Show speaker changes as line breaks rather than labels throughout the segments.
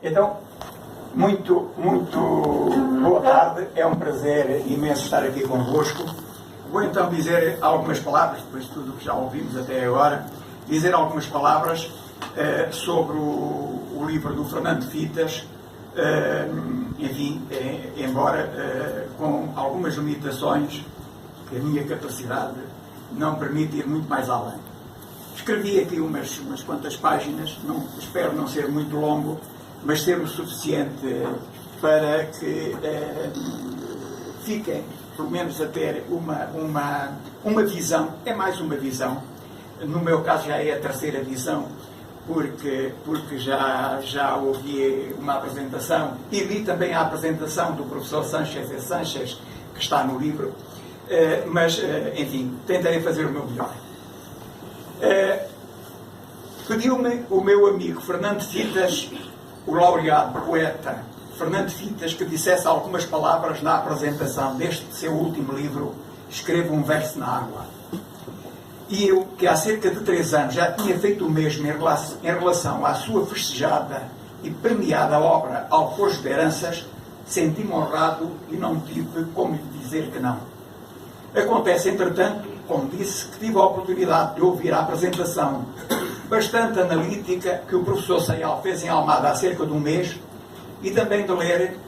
Então, muito boa tarde, é um prazer imenso estar aqui convosco. Vou então dizer algumas palavras, depois de tudo que já ouvimos até agora, dizer algumas palavras sobre o livro do Fernando Fitas, enfim, embora com algumas limitações que a minha capacidade não permite ir muito mais além. Escrevi aqui umas quantas páginas, espero não ser muito longo, mas ser o suficiente para que fiquem, pelo menos, a ter uma visão, é mais uma visão. No meu caso já é a terceira visão, porque já ouvi uma apresentação e li também a apresentação do professor Sánchez, que está no livro, mas, enfim, tentarei fazer o meu melhor. Pediu-me o meu amigo Fernando Fitas, o laureado poeta Fernando Fitas, que dissesse algumas palavras na apresentação deste seu último livro, Escreva um Verso na Água. E eu, que há cerca de 3 anos já tinha feito o mesmo em relação à sua festejada e premiada obra Alforje de Heranças, senti-me honrado e não tive como lhe dizer que não. Acontece, entretanto, como disse, que tive a oportunidade de ouvir a apresentação bastante analítica que o professor Sayal fez em Almada há cerca de um mês e também de ler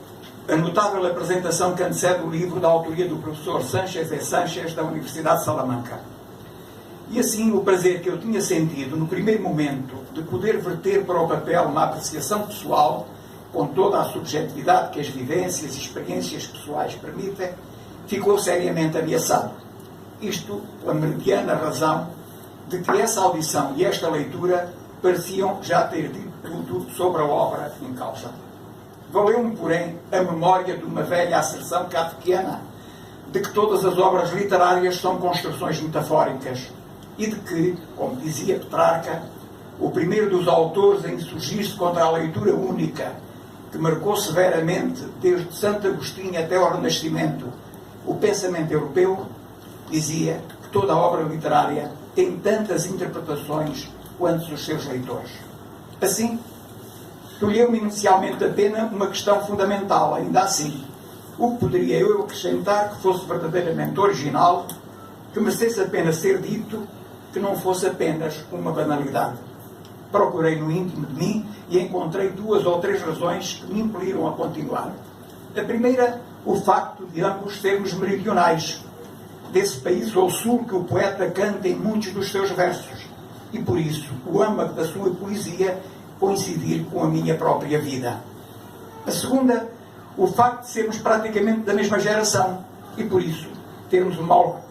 a notável apresentação que antecede o livro da autoria do professor Sánchez da Universidade de Salamanca. E assim o prazer que eu tinha sentido no primeiro momento de poder verter para o papel uma apreciação pessoal com toda a subjetividade que as vivências e experiências pessoais permitem, ficou seriamente ameaçado. Isto pela meridiana razão de que essa audição e esta leitura pareciam já ter dito tudo sobre a obra em causa. Valeu-me, porém, a memória de uma velha asserção kafkiana de que todas as obras literárias são construções metafóricas e de que, como dizia Petrarca, o primeiro dos autores a insurgir-se contra a leitura única, que marcou severamente, desde Santo Agostinho até ao Renascimento, o pensamento europeu, dizia que toda a obra literária tem tantas interpretações quanto os seus leitores. Assim, tolheu-me inicialmente apenas uma questão fundamental, ainda assim, o que poderia eu acrescentar que fosse verdadeiramente original, que merecesse apenas ser dito, que não fosse apenas uma banalidade. Procurei no íntimo de mim e encontrei 2 ou 3 razões que me impeliram a continuar. A primeira, o facto de ambos sermos meridionais, desse país ao sul que o poeta canta em muitos dos seus versos, e por isso o âmago da sua poesia coincidir com a minha própria vida. A segunda, o facto de sermos praticamente da mesma geração, e por isso termos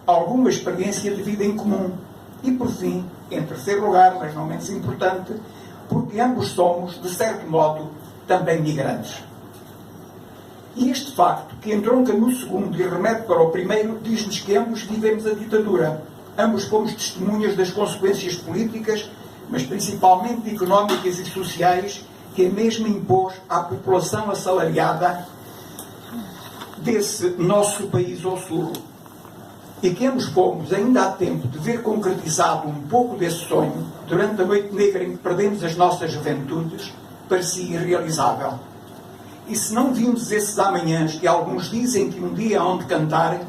alguma experiência de vida em comum. E por fim, em terceiro lugar, mas não menos importante, porque ambos somos, de certo modo, também migrantes. E este facto, que entronca no segundo e remete para o primeiro, diz-nos que ambos vivemos a ditadura. Ambos fomos testemunhas das consequências políticas, mas principalmente económicas e sociais, que a mesma impôs à população assalariada desse nosso país ao sul. E que ambos fomos ainda há tempo de ver concretizado um pouco desse sonho, durante a noite negra em que perdemos as nossas juventudes, parecia irrealizável. E se não vimos esses amanhãs que alguns dizem que um dia hão de cantar,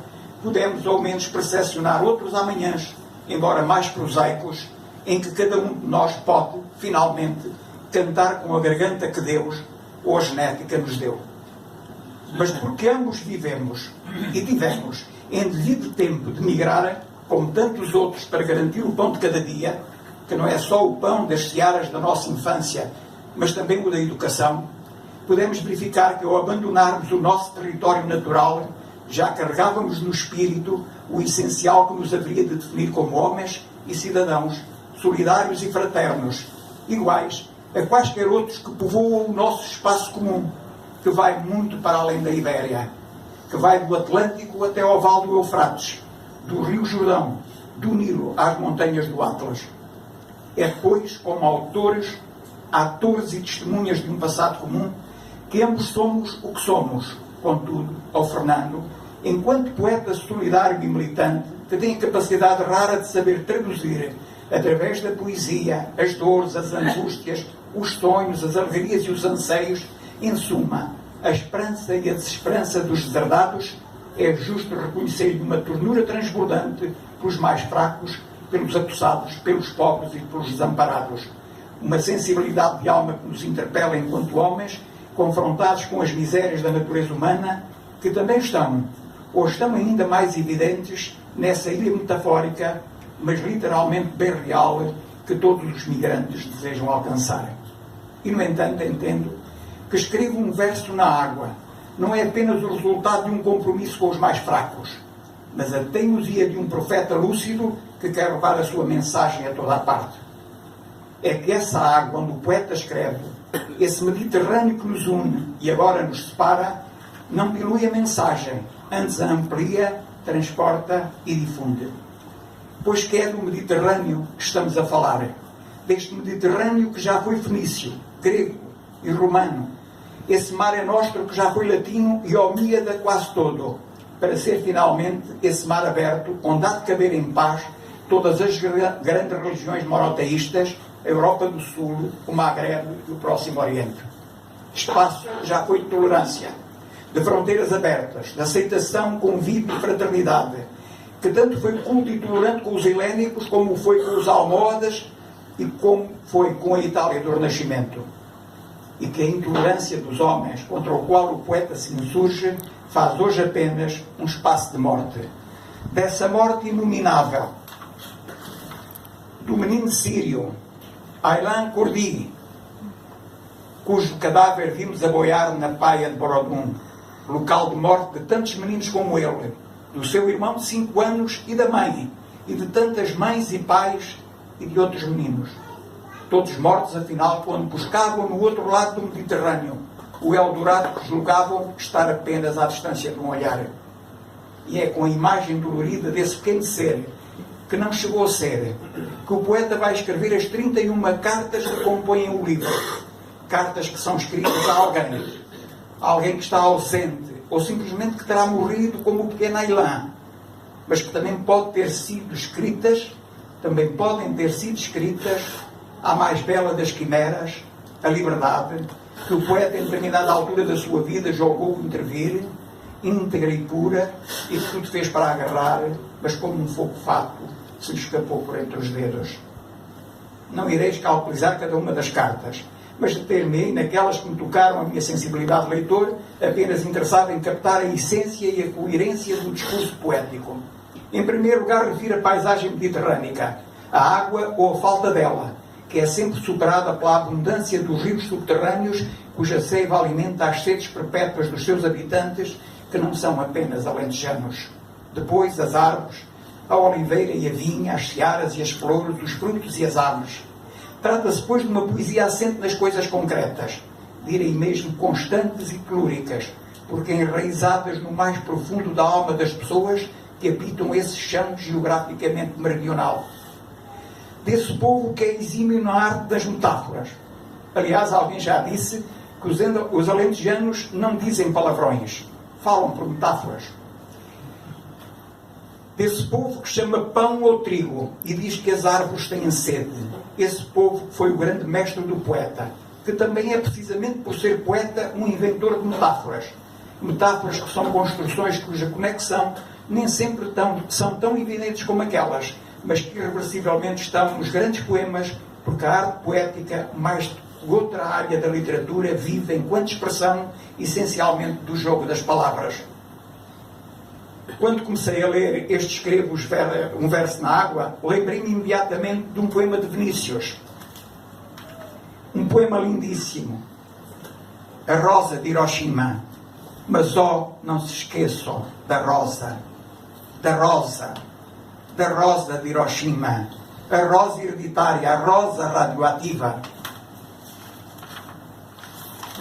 pudemos ao menos percepcionar outros amanhãs, embora mais prosaicos, em que cada um de nós pode, finalmente, cantar com a garganta que Deus ou a genética nos deu. Mas porque ambos vivemos e tivemos em devido tempo de migrar, como tantos outros, para garantir o pão de cada dia, que não é só o pão das searas da nossa infância, mas também o da educação, podemos verificar que ao abandonarmos o nosso território natural, já carregávamos no espírito o essencial que nos haveria de definir como homens e cidadãos solidários e fraternos, iguais a quaisquer outros que povoam o nosso espaço comum, que vai muito para além da Ibéria, que vai do Atlântico até ao Vale do Eufrates, do Rio Jordão, do Nilo às montanhas do Atlas. É, pois, como autores, atores e testemunhas de um passado comum, que ambos somos o que somos. Contudo, ao Fernando, enquanto poeta solidário e militante, que tem a capacidade rara de saber traduzir através da poesia, as dores, as angústias, os sonhos, as alegrias e os anseios, em suma, a esperança e a desesperança dos deserdados, é justo reconhecer-lhe uma ternura transbordante pelos mais fracos, pelos acossados, pelos pobres e pelos desamparados. Uma sensibilidade de alma que nos interpela enquanto homens, confrontados com as misérias da natureza humana, que também estão, ou estão ainda mais evidentes, nessa ilha metafórica, mas literalmente bem real, que todos os migrantes desejam alcançar. E, no entanto, entendo que escrevo um verso na água não é apenas o resultado de um compromisso com os mais fracos, mas a teimosia de um profeta lúcido que quer levar a sua mensagem a toda a parte. É que essa água onde o poeta escreve, esse Mediterrâneo que nos une e agora nos separa, não dilui a mensagem, antes a amplia, transporta e difunde. Pois que é do Mediterrâneo que estamos a falar, deste Mediterrâneo que já foi fenício, grego e romano, esse Mare Nostrum que já foi latino e homíada quase todo, para ser finalmente esse mar aberto onde há de caber em paz todas as grandes religiões monoteístas, a Europa do Sul, o Magrebe e o Próximo Oriente. Espaço já foi de tolerância, de fronteiras abertas, de aceitação, convívio e fraternidade, que tanto foi culto e tolerante com os helénicos, como foi com os almohadas e como foi com a Itália do Renascimento. E que a intolerância dos homens, contra o qual o poeta se insurge, faz hoje apenas um espaço de morte. Dessa morte inominável, do menino sírio, Aylan Kurdi, cujo cadáver vimos a boiar na Paia de Borodum, local de morte de tantos meninos como ele, do seu irmão de 5 anos e da mãe, e de tantas mães e pais e de outros meninos. Todos mortos, afinal, quando buscavam no outro lado do Mediterrâneo o Eldorado que julgavam estar apenas à distância de um olhar. E é com a imagem dolorida desse pequeno ser, que não chegou a ser, que o poeta vai escrever as 31 cartas que compõem o livro. Cartas que são escritas a alguém que está ausente, ou simplesmente que terá morrido como o pequeno Aylan, mas que também podem ter sido escritas à mais bela das quimeras, a liberdade, que o poeta em determinada altura da sua vida julgou intervir, íntegra e pura, e que tudo fez para agarrar, mas como um fogo fato se lhe escapou por entre os dedos. Não irei escalpelizar cada uma das cartas, mas deter-me-ei naquelas que me tocaram a minha sensibilidade de leitor, apenas interessado em captar a essência e a coerência do discurso poético. Em primeiro lugar, refiro a paisagem mediterrânica, a água ou a falta dela, que é sempre superada pela abundância dos rios subterrâneos, cuja seiva alimenta as sedes perpétuas dos seus habitantes, que não são apenas alentejanos. Depois, as árvores, a oliveira e a vinha, as searas e as flores, os frutos e as aves. Trata-se, pois, de uma poesia assente nas coisas concretas, direi mesmo constantes e telúricas, porque enraizadas no mais profundo da alma das pessoas que habitam esse chão geograficamente meridional. Desse povo que é exímio na arte das metáforas. Aliás, alguém já disse que os alentejanos não dizem palavrões, falam por metáforas. Desse povo que chama pão ou trigo e diz que as árvores têm sede. Esse povo foi o grande mestre do poeta, que também é precisamente por ser poeta um inventor de metáforas. Metáforas que são construções cuja conexão nem sempre são tão evidentes como aquelas, mas que irreversivelmente estão nos grandes poemas, porque a arte poética, mais que outra área da literatura, vive enquanto expressão essencialmente do jogo das palavras. Quando comecei a ler este Escrevo um verso na água, lembrei-me imediatamente de um poema de Vinícius. Um poema lindíssimo. A rosa de Hiroshima. Mas, não se esqueçam da rosa. Da rosa de Hiroshima. A rosa hereditária, a rosa radioativa.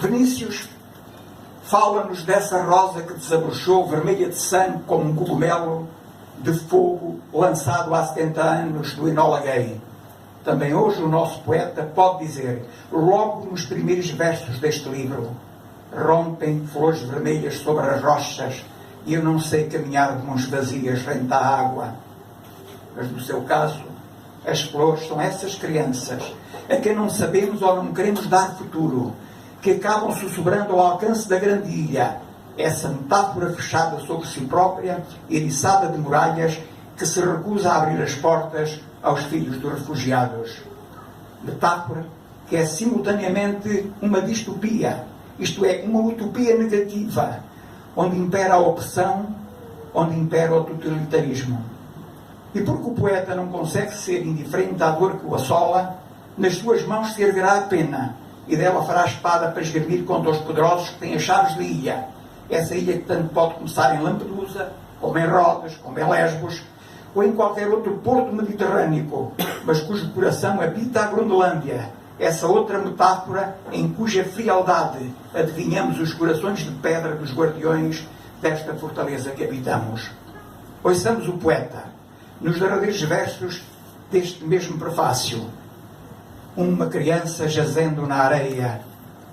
Vinícius fala-nos dessa rosa que desabrochou, vermelha de sangue, como um cogumelo de fogo lançado há 70 anos do Enola Gay. Também hoje o nosso poeta pode dizer, logo nos primeiros versos deste livro, rompem flores vermelhas sobre as rochas e eu não sei caminhar de mãos vazias frente à água. Mas no seu caso, As flores são essas crianças a quem não sabemos ou não queremos dar futuro, que acabam sussurrando ao alcance da grande ilha, essa metáfora fechada sobre si própria, eriçada de muralhas, que se recusa a abrir as portas aos filhos dos refugiados. Metáfora que é simultaneamente uma distopia, isto é, uma utopia negativa, onde impera a opressão, onde impera o totalitarismo. E porque o poeta não consegue ser indiferente à dor que o assola, nas suas mãos se erguerá a pena, e dela fará a espada para esgrimir contra os poderosos que têm as chaves da ilha. Essa ilha que tanto pode começar em Lampedusa, como em Rodas, como em Lesbos, ou em qualquer outro porto mediterrâneo, mas cujo coração habita a Groenlândia, essa outra metáfora em cuja frialdade adivinhamos os corações de pedra dos guardiões desta fortaleza que habitamos. Ouçamos o poeta, nos derradeiros versos deste mesmo prefácio. Uma criança jazendo na areia,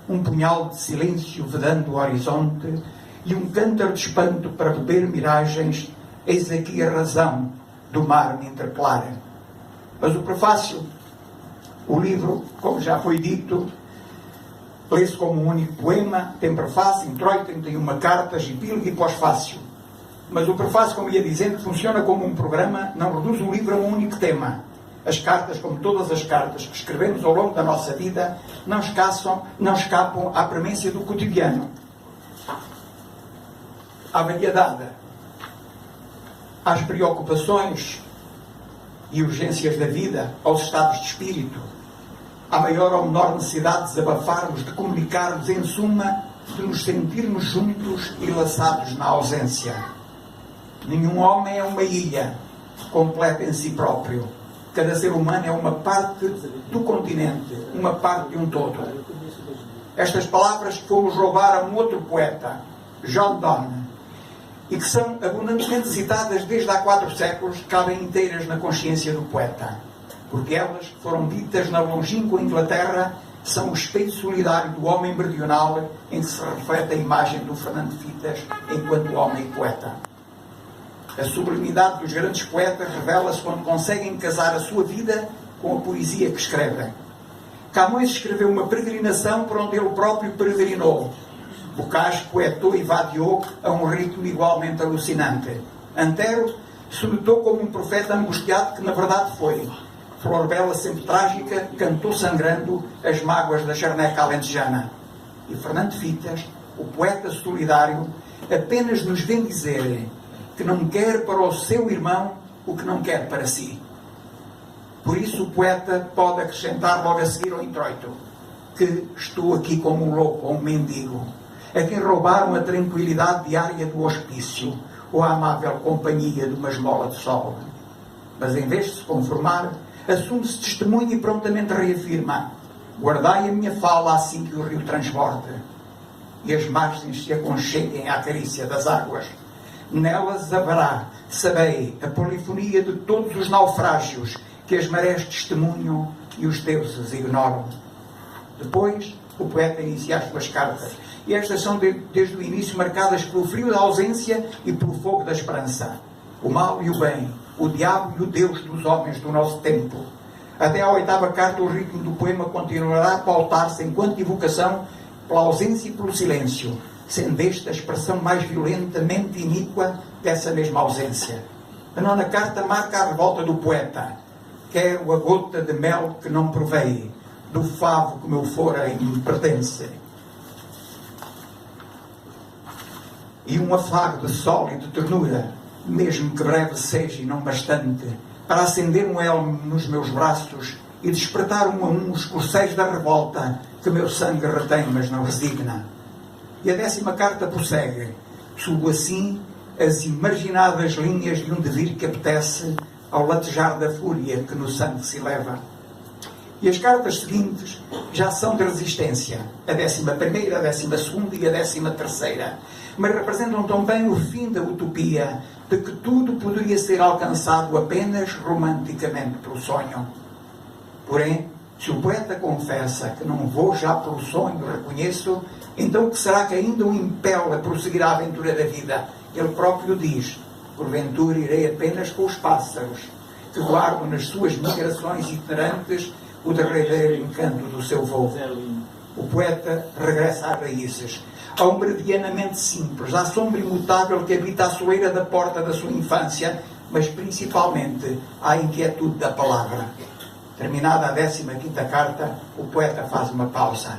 um punhal de silêncio vedando o horizonte e um cântaro de espanto para beber miragens, eis aqui a razão do mar me interpelar. Mas o prefácio, o livro, como já foi dito, lê-se como um único poema, tem prefácio, introito, 31 cartas, epílogo e pós-fácio. Mas o prefácio, como ia dizendo, funciona como um programa, não reduz o livro a um único tema. As cartas, como todas as cartas que escrevemos ao longo da nossa vida, não escapam à premência do cotidiano, à variedade, às preocupações e urgências da vida, aos estados de espírito, à maior ou menor necessidade de desabafarmos, de comunicarmos, em suma, de nos sentirmos juntos e laçados na ausência. Nenhum homem é uma ilha completa em si próprio. Cada ser humano é uma parte do continente, uma parte de um todo. Estas palavras que fomos roubar a um outro poeta, John Donne, e que são abundantemente citadas desde há 4 séculos, cabem inteiras na consciência do poeta, porque elas foram ditas na longínqua Inglaterra, são o espelho solidário do homem meridional em que se reflete a imagem do Fernando Fitas enquanto homem e poeta. A sublimidade dos grandes poetas revela-se quando conseguem casar a sua vida com a poesia que escrevem. Camões escreveu uma peregrinação por onde ele próprio peregrinou. Bocage poetou e vadiou a um ritmo igualmente alucinante. Antero sonetou como um profeta angustiado que na verdade foi. Flor Bela, sempre trágica, cantou sangrando as mágoas da charneca alentejana. E Fernando Fitas, o poeta solidário, apenas nos vem dizer que não quer para o seu irmão o que não quer para si. Por isso o poeta pode acrescentar logo a seguir ao introito que estou aqui como um louco ou um mendigo, a quem roubaram a tranquilidade diária do hospício ou a amável companhia de uma esmola de sol. Mas em vez de se conformar, assume-se testemunha e prontamente reafirma: guardai a minha fala assim que o rio transborde e as margens se aconcheguem à carícia das águas. Nelas haverá, sabei, a polifonia de todos os naufrágios que as marés testemunham e os deuses ignoram. Depois, o poeta inicia as suas cartas, e estas são desde o início marcadas pelo frio da ausência e pelo fogo da esperança. O mal e o bem, o diabo e o Deus dos homens do nosso tempo. Até à 8ª carta, o ritmo do poema continuará a pautar-se enquanto evocação pela ausência e pelo silêncio, sendo esta a expressão mais violentamente iníqua dessa mesma ausência. A 9ª carta marca a revolta do poeta. Quero a gota de mel que não provei, do favo que meu fora e me pertence. E um afago de sol e de ternura, mesmo que breve seja e não bastante, para acender um elmo nos meus braços e despertar um a um os corcéis da revolta que meu sangue retém, mas não resigna. E a 10ª carta prossegue. Subo assim as imarginadas linhas de um devir que apetece ao latejar da fúria que no sangue se eleva. E as cartas seguintes já são de resistência. A 11ª, a 12ª e a 13ª. Mas representam também o fim da utopia de que tudo poderia ser alcançado apenas romanticamente pelo sonho. Porém, se o poeta confessa que não vou já pelo sonho, reconheço, então o que será que ainda o impele a prosseguir a aventura da vida? Ele próprio diz: porventura irei apenas com os pássaros, que guardam nas suas migrações itinerantes o derradeiro encanto do seu voo. O poeta regressa às raízes, ao meridianamente simples, à sombra imutável que habita a soleira da porta da sua infância, mas principalmente à inquietude da palavra. Terminada a 15ª carta, o poeta faz uma pausa.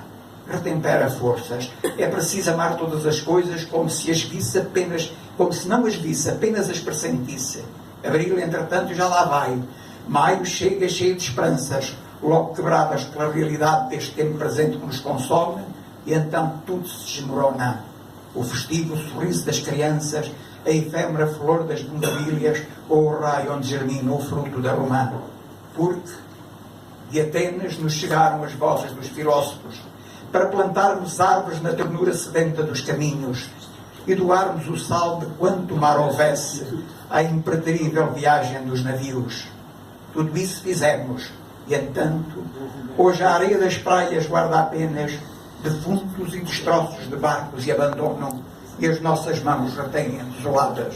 Retempera forças. É preciso amar todas as coisas como se não as visse, apenas as pressentisse. Abril, entretanto, já lá vai. Maio chega cheio de esperanças, logo quebradas pela realidade deste tempo presente que nos consome, e então tudo se desmorona. O festivo sorriso das crianças, a efêmera flor das bugambilhas ou o raio onde germina o fruto da romã. Porque de Atenas nos chegaram as vozes dos filósofos para plantarmos árvores na ternura sedenta dos caminhos e doarmos o sal de quanto mar houvesse à impreterível viagem dos navios. Tudo isso fizemos, e, entanto, hoje a areia das praias guarda apenas defuntos e destroços de barcos e abandono, e as nossas mãos retêm desoladas.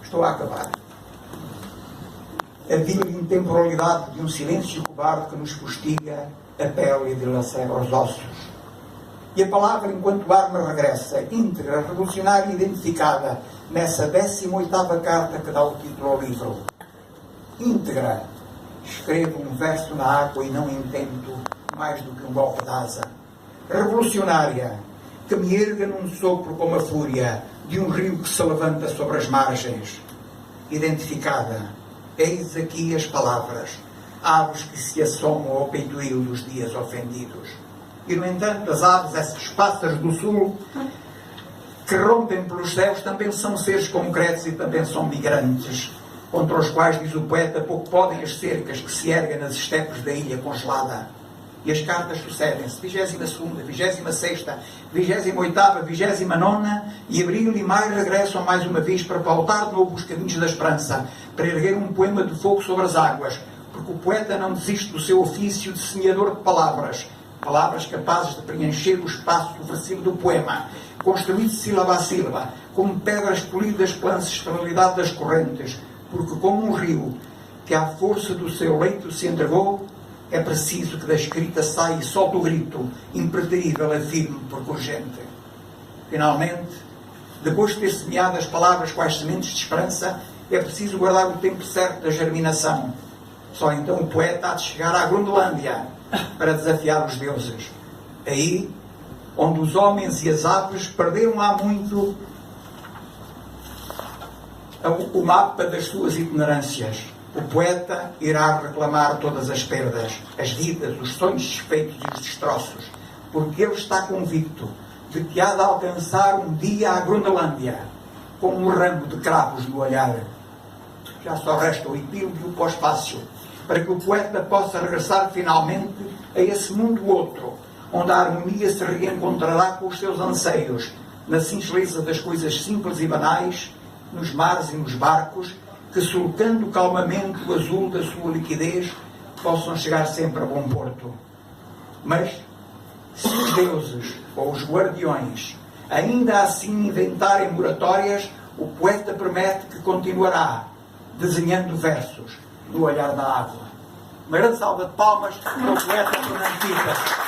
Estou a acabar. A vil intemporalidade de um silêncio cobarde que nos fustiga a pele e dilacera os ossos. E a palavra, enquanto arma, regressa, íntegra, revolucionária e identificada, nessa 18ª carta que dá o título ao livro. Íntegra. Escrevo um verso na água e não intento mais do que um golpe de asa. Revolucionária. Que me erga num sopro como a fúria de um rio que se levanta sobre as margens. Identificada. Eis aqui as palavras, aves que se assomam ao peitoil dos dias ofendidos. E, no entanto, as aves, esses pássaros do sul, que rompem pelos céus, também são seres concretos e também são migrantes, contra os quais, diz o poeta, pouco podem as cercas que se erguem nas estepes da ilha congelada. E as cartas sucedem-se, 22ª, 26ª, 28ª, 29ª, e abril e maio regressam mais uma vez para pautar de novo os caminhos da esperança, para erguer um poema de fogo sobre as águas, porque o poeta não desiste do seu ofício de semeador de palavras, palavras capazes de preencher o espaço subversivo do poema, construído sílaba a sílaba, como pedras polidas pela ancestralidade das correntes, porque como um rio que à força do seu leito se entregou, é preciso que da escrita saia e solte o grito, impreterível, afirme, porque urgente. Finalmente, depois de ter semeado as palavras quais sementes de esperança, é preciso guardar o tempo certo da germinação. Só então o poeta há de chegar à Groenlândia para desafiar os deuses. Aí, onde os homens e as aves perderam há muito o mapa das suas itinerâncias. O poeta irá reclamar todas as perdas, as vidas, os sonhos desfeitos e os destroços, porque ele está convicto de que há de alcançar um dia a Groenlândia, com um ramo de cravos no olhar. Já só resta o epílogo e o pós-fácio, para que o poeta possa regressar finalmente a esse mundo outro, onde a harmonia se reencontrará com os seus anseios, na singeleza das coisas simples e banais, nos mares e nos barcos, que, sulcando calmamente o azul da sua liquidez, possam chegar sempre a bom porto. Mas, se os deuses ou os guardiões ainda assim inventarem moratórias, o poeta promete que continuará desenhando versos no olhar da água. Uma grande salva de palmas para o poeta Fernando Fita.